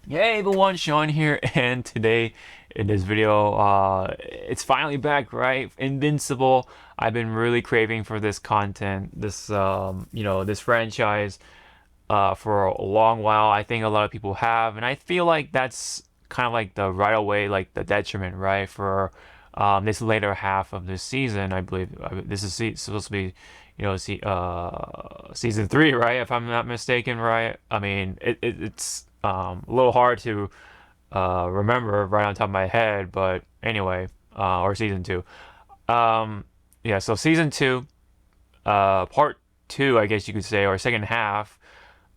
Hey everyone, Sean here, and today in this video, it's finally back, right? Invincible. I've been really craving for this content, this franchise, for a long while. I think a lot of people have, and I feel like that's kind of like the right away, like the detriment, right? For this later half of this season, I believe this is supposed to be, season three, right? If I'm not mistaken, right? I mean, it's a little hard to remember right on top of my head, but anyway, or season two. Um, yeah, so season two, part two, I guess you could say, or second half.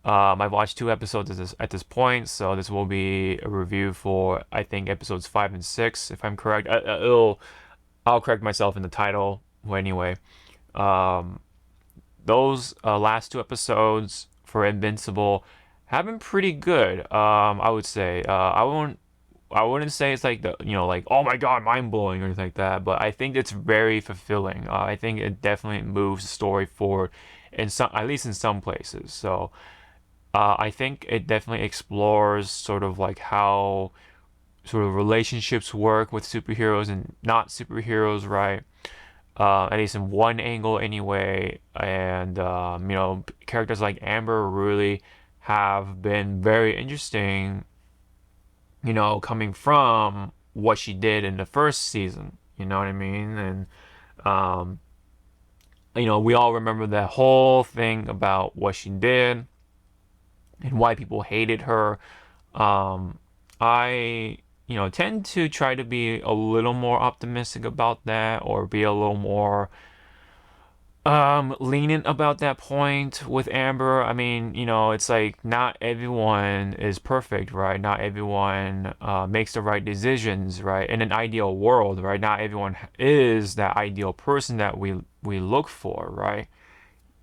I've watched two episodes at this point, so this will be a review for I think episodes 5 and 6, if I'm correct. I'll correct myself in the title. Well, anyway, um, those last two episodes for Invincible have been pretty good. I would say. I wouldn't say it's like like, oh my god, mind blowing or anything like that, but I think it's very fulfilling. I think it definitely moves the story forward in some, at least in some places. So I think it definitely explores sort of like how sort of relationships work with superheroes and not superheroes, right? At least in one angle anyway. And characters like Amber really have been very interesting, coming from what she did in the first season. You know what I mean? And um, we all remember that whole thing about what she did and why people hated her. Um, I, tend to try to be a little more optimistic about that, or be a little more lenient about that point with Amber. I mean, it's like not everyone is perfect, right? Not everyone makes the right decisions, right? In an ideal world, right? Not everyone is that ideal person that we look for, right?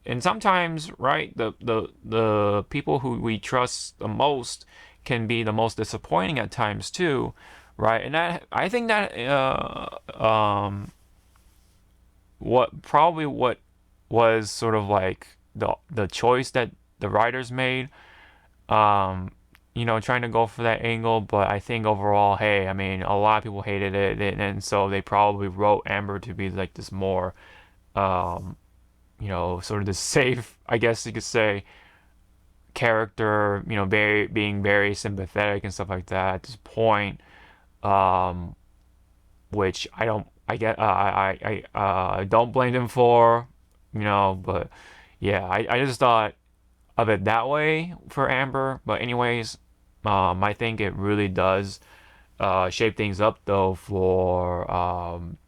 And sometimes, right, the people who we trust the most can be the most disappointing at times too, right? And that, I think that what was sort of like the choice that the writers made, um trying to go for that angle. But I think overall, hey, I mean, a lot of people hated it, and so they probably wrote Amber to be like this more, um sort of the safe, I guess you could say, character, being very sympathetic and stuff like that at this point, um, which I don't blame them for, but yeah, I just thought of it that way for Amber. But anyways, I think it really does shape things up though for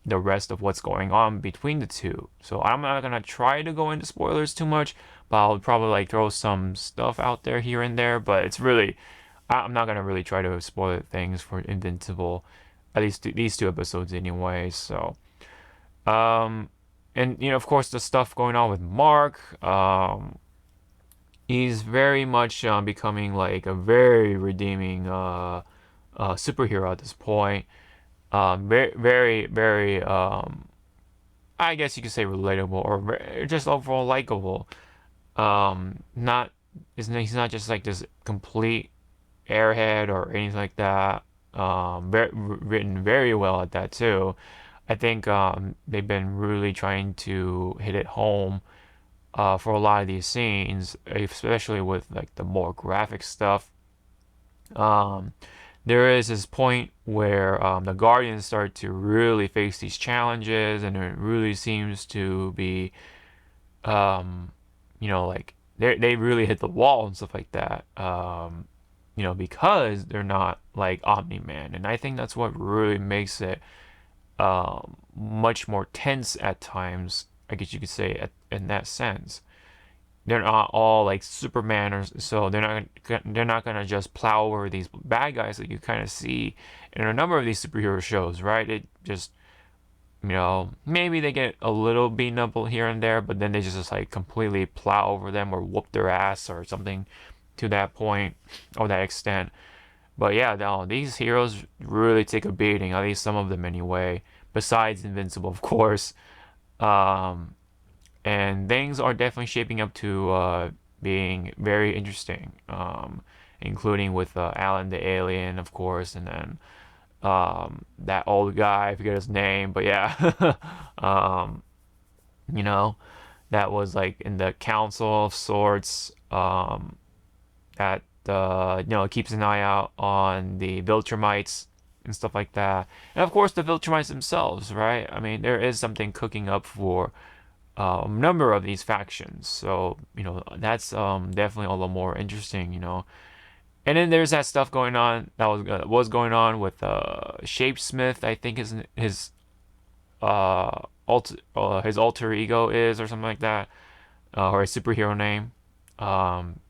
the rest of what's going on between the two. So I'm not gonna try to go into spoilers too much, but I'll probably like throw some stuff out there here and there. But it's really, I'm not gonna really try to spoil things for Invincible, at least these two episodes anyway. So um, and of course the stuff going on with Mark. He's very much becoming like a very redeeming superhero at this point. Very, very, very. I guess you could say relatable, or just overall likable. Not he's not just like this complete airhead or anything like that. Written very well at that too. I think they've been really trying to hit it home for a lot of these scenes, especially with like the more graphic stuff. Um, there is this point where the Guardians start to really face these challenges, and it really seems to be, um, like they really hit the wall and stuff like that. Because they're not like Omni Man, and I think that's what really makes it much more tense at times. I guess you could say in that sense. They're not all like Superman, or so they're not gonna just plow over these bad guys that you kind of see in a number of these superhero shows, right? It just, maybe they get a little beaten up here and there, but then they just like completely plow over them or whoop their ass or something to that point or that extent. But yeah, no, these heroes really take a beating, at least some of them anyway. Besides Invincible, of course. Um, and things are definitely shaping up to being very interesting. including with Alan the alien, of course, and then that old guy, I forget his name, but yeah, um, you know, that was like in the council of sorts, that keeps an eye out on the Viltrumites and stuff like that, and of course the Viltrumites themselves, right? I mean, there is something cooking up for a number of these factions, so that's definitely a little more interesting, And then there's that stuff going on that was going on with Shapesmith, I think his alter ego is, or something like that, or his superhero name. Um,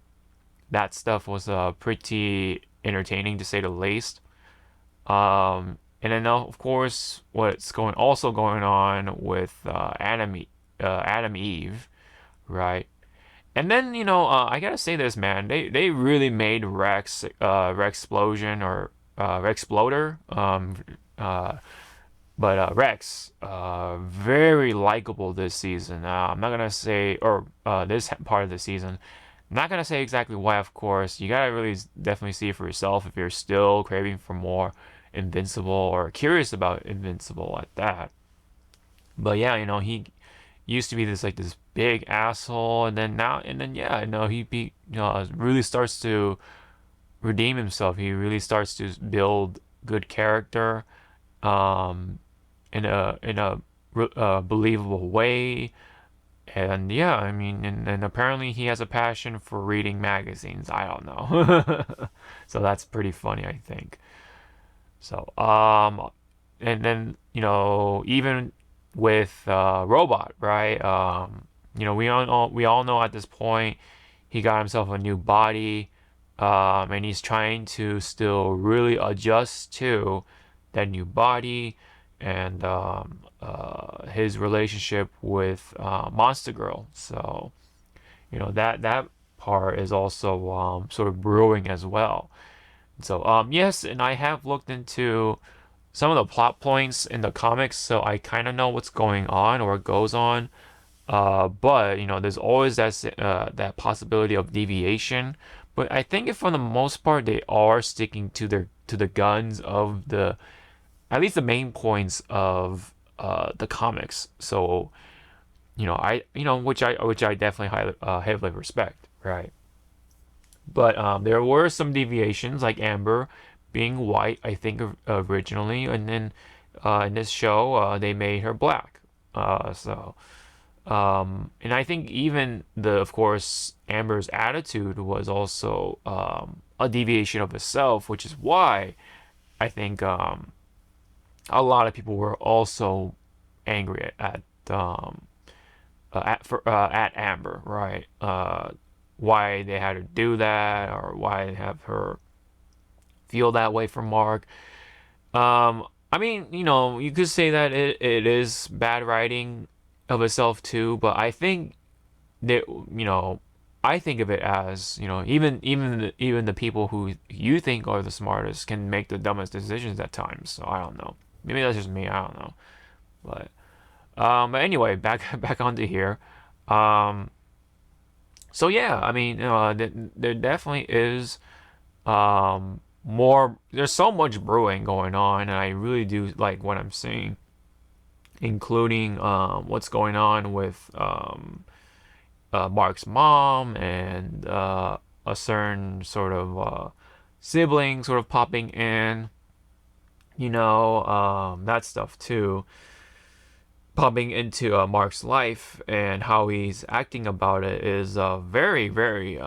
that stuff was pretty entertaining to say the least. And then of course what's going on with Adam Eve, right? And then I gotta say this, man. They really made Rexplosion or Rexploder, but Rex very likable this season. I'm not gonna say, or this part of the season. I'm not gonna say exactly why, of course. You gotta really definitely see it for yourself if you're still craving for more Invincible or curious about Invincible at that. But yeah, he used to be this big asshole, and then yeah, really starts to redeem himself. He really starts to build good character, um, in a believable way. And yeah, I mean, and apparently he has a passion for reading magazines. I don't know. So that's pretty funny, I think. So, and then, even with Robot, right? We all know at this point he got himself a new body, and he's trying to still really adjust to that new body, and his relationship with Monster Girl. So that part is also sort of brewing as well. So yes, and I have looked into some of the plot points in the comics, so I kind of know what's going on or what goes on. But there's always that possibility of deviation. But I think if for the most part they are sticking to the guns of the at least the main points of the comics. So which I definitely heavily respect, right? But there were some deviations, like Amber being white, I think originally, and then in this show they made her black. And I think even of course, Amber's attitude was also a deviation of itself, which is why I think a lot of people were also angry at Amber, right? Why they had to do that, or why they have her feel that way for Mark. I mean, you could say that it is bad writing of itself too, but I think that I think of it as even the people who you think are the smartest can make the dumbest decisions at times. So I don't know. Maybe that's just me. I don't know. But anyway, back onto here. Um, so yeah, I mean, there definitely is more. There's so much brewing going on, and I really do like what I'm seeing, including what's going on with Mark's mom and a certain sort of sibling sort of popping in. That stuff too, popping into Mark's life, and how he's acting about it is very, very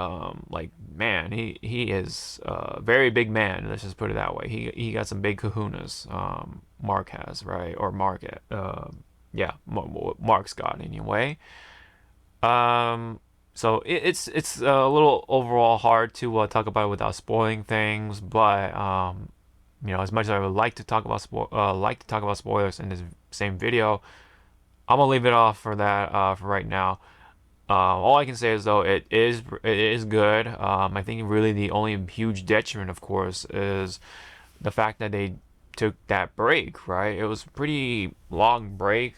like, man, he is a very big man. Let's just put it that way. He got some big kahunas. Mark has, right, or yeah, Mark's got anyway. So it's a little overall hard to talk about it without spoiling things, but as much as I would like to talk about spoilers in this same video, I'm gonna leave it off for that for right now. All I can say is though it is good. I think really the only huge detriment, of course, is the fact that they took that break. Right, it was a pretty long break,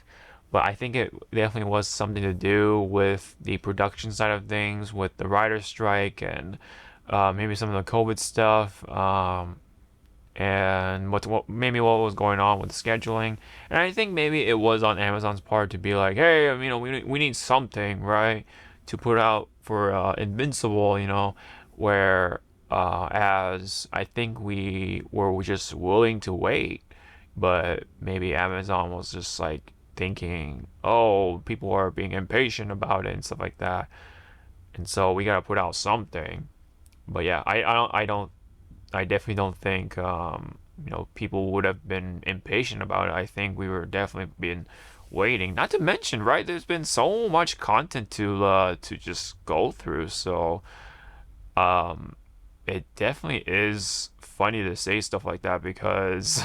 but I think it definitely was something to do with the production side of things, with the writer's strike and maybe some of the COVID stuff, and maybe what was going on with the scheduling. And I think maybe it was on Amazon's part to be like, hey, we need something, right, to put out for Invincible, where as I think we were just willing to wait, but maybe Amazon was just like thinking, oh, people are being impatient about it and stuff like that, and so we gotta put out something. But yeah, I definitely don't think people would have been impatient about it. I think we were definitely been waiting. Not to mention, right? There's been so much content to just go through. So um, it definitely is funny to say stuff like that because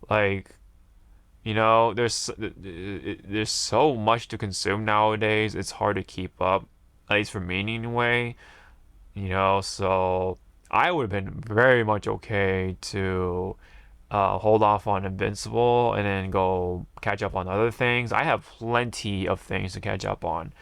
like there's so much to consume nowadays. It's hard to keep up, at least for me anyway. So I would have been very much okay to hold off on Invincible and then go catch up on other things. I have plenty of things to catch up on.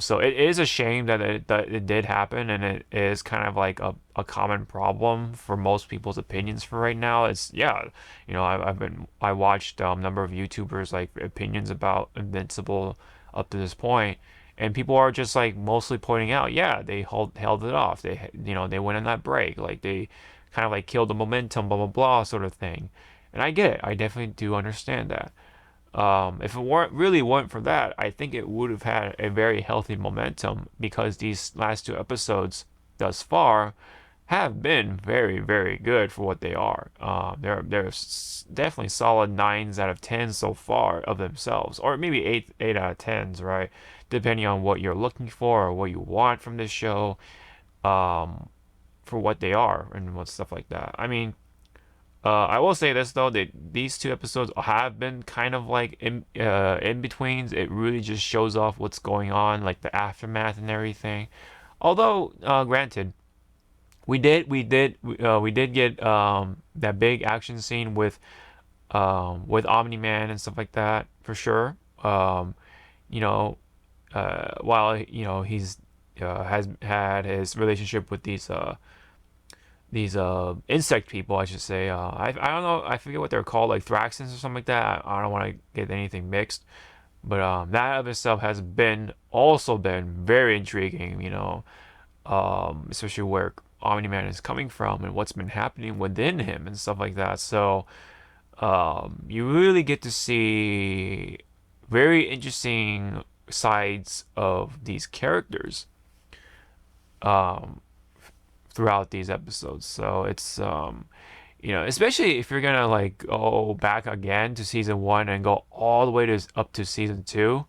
So it is a shame that it did happen, and it is kind of like a common problem for most people's opinions for right now. It's yeah, I watched a number of YouTubers like opinions about Invincible up to this point, and people are just like mostly pointing out, yeah, they held it off. They went on that break, like they kind of like killed the momentum, blah blah blah, sort of thing. And I get it. I definitely do understand that. If it weren't for that, I think it would have had a very healthy momentum because these last two episodes thus far have been very, very good for what they are. They're definitely solid nines out of ten so far of themselves, or maybe eight out of tens, right? Depending on what you're looking for or what you want from this show, um, for what they are and what stuff like that. I mean, I will say this though, that these two episodes have been kind of like in betweens. It really just shows off what's going on, like the aftermath and everything. Although, granted, we did get that big action scene with Omni Man and stuff like that for sure. You know, while he's has had his relationship with these insect people, I should say. I don't know, I forget what they're called, like Thraxons or something like that. I don't want to get anything mixed, but that of itself has been also been very intriguing. Especially where Omni Man is coming from and what's been happening within him and stuff like that. So you really get to see very interesting sides of these characters. Um, Throughout these episodes. So it's especially if you're gonna like go back again to season one and go all the way to up to season two,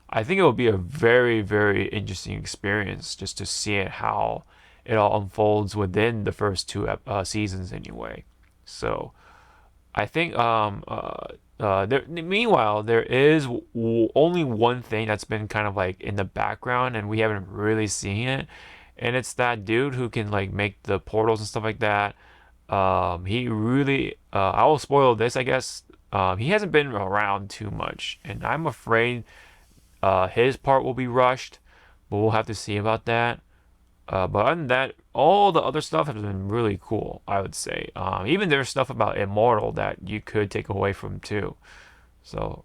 I think it will be a very, very interesting experience just to see it how it all unfolds within the first two seasons anyway. So I think meanwhile there is only one thing that's been kind of like in the background and we haven't really seen it, and it's that dude who can like make the portals and stuff like that. He really I will spoil this, I guess. He hasn't been around too much, and I'm afraid his part will be rushed, but we'll have to see about that. But other than that, all the other stuff has been really cool, I would say. Even there's stuff about Immortal that you could take away from too. So,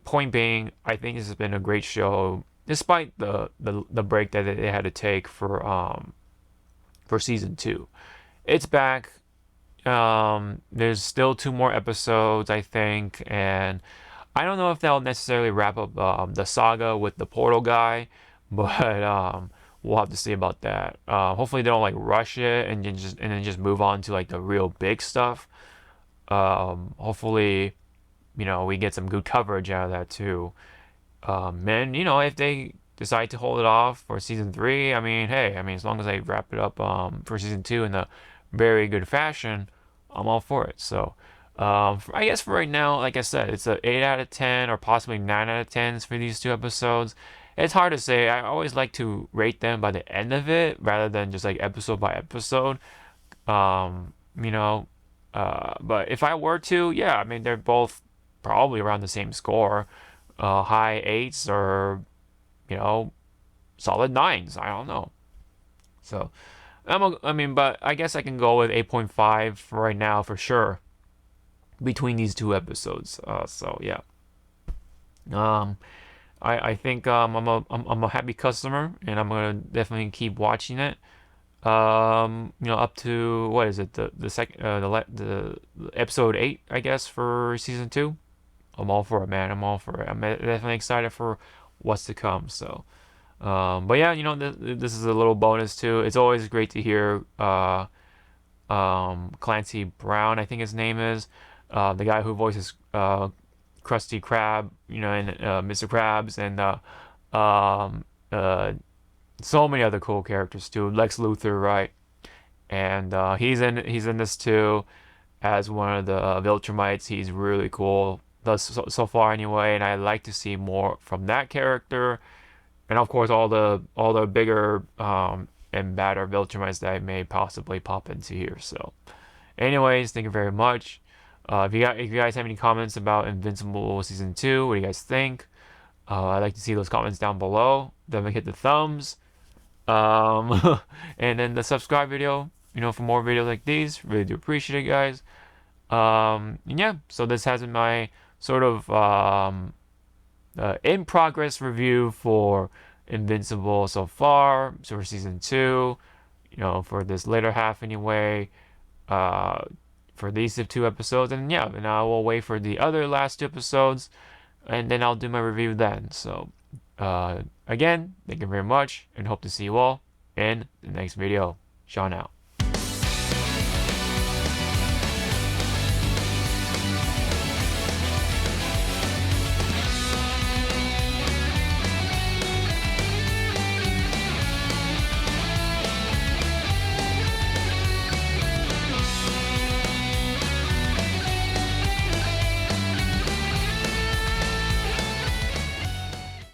point being, I think this has been a great show, despite the break that they had to take for season two. It's back. There's still two more episodes, I think, and I don't know if they'll necessarily wrap up the saga with the portal guy, but we'll have to see about that. Hopefully they don't like rush it and then just move on to like the real big stuff. Hopefully, we get some good coverage out of that too. And if they decide to hold it off for season three, I mean, hey, I mean, as long as they wrap it up for season two in a very good fashion, I'm all for it. So, I guess for right now, like I said, it's a 8 out of 10 or possibly 9 out of 10s for these two episodes. It's hard to say. I always like to rate them by the end of it rather than just like episode by episode. Um, you know, but if I were to, yeah, I mean, they're both probably around the same score, high eights or, you know, solid nines. I don't know. So I mean, but I guess I can go with 8.5 for right now for sure between these two episodes. So yeah. Um, I think I'm a happy customer, and I'm gonna definitely keep watching it. Up to what is it, the second the episode 8, I guess, for season 2. I'm all for it, man. I'm all for it. I'm definitely excited for what's to come. So, but yeah, this is a little bonus too. It's always great to hear Clancy Brown, I think his name is, the guy who voices Krusty Krab, and Mr. Krabs, and um, uh, so many other cool characters too. Lex Luthor, right? And he's in this too as one of the Viltrumites. He's really cool, thus so far anyway, and I like to see more from that character. And of course, all the bigger and badder Viltrumites that may possibly pop into here. So, anyways, thank you very much. If you guys have any comments about Invincible season 2, what do you guys think? I'd like to see those comments down below. Definitely hit the thumbs. And then the subscribe video, for more videos like these. Really do appreciate it, guys. And yeah, so this has been my sort of in progress review for Invincible so far, so for season 2, for this later half anyway, uh, for these 2 episodes, and yeah, and I will wait for the other last 2 episodes, and then I'll do my review then. So, again, thank you very much, and hope to see you all in the next video. Sean out.